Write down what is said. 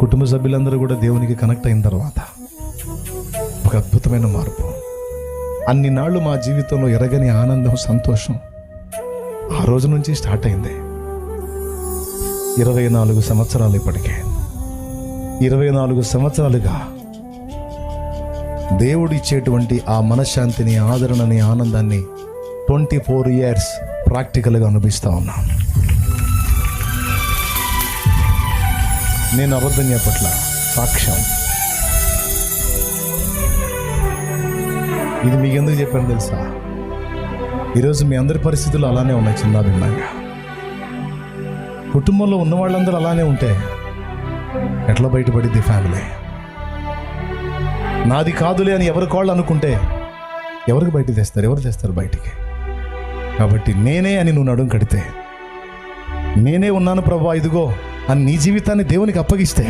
కుటుంబ సభ్యులందరూ కూడా దేవునికి కనెక్ట్ అయిన తర్వాత ఒక అద్భుతమైన మార్పు. అన్ని నాళ్ళు మా జీవితంలో ఎరగని ఆనందం, సంతోషం ఆ రోజు నుంచి స్టార్ట్ అయింది. 24 సంవత్సరాలు ఇప్పటికే 24 సంవత్సరాలుగా దేవుడు ఇచ్చేటువంటి ఆ మనశ్శాంతిని, ఆదరణని, ఆనందాన్ని 24 years ప్రాక్టికల్గా అనుభవిస్తూ ఉన్నాను. నేను అబద్ధం చెప్పట్ల, సాక్ష్యం. ఇది మీకు ఎందుకు చెప్పాను తెలుసా? ఈరోజు మీ అందరి పరిస్థితులు అలానే ఉన్నాయి, చిన్న భిన్నంగా. కుటుంబంలో ఉన్న వాళ్ళందరూ అలానే ఉంటే ఎట్లా బయటపడిద్ది ఫ్యామిలీ? నాది కాదులే అని ఎవరి కాళ్ళు అనుకుంటే ఎవరికి బయట తెస్తారు? ఎవరు తెస్తారు బయటికి? కాబట్టి నేనే అని నువ్వు నడుం కడితే, నేనే ఉన్నాను ప్రభువా ఇదిగో అని నీ జీవితాన్ని దేవునికి అప్పగిస్తే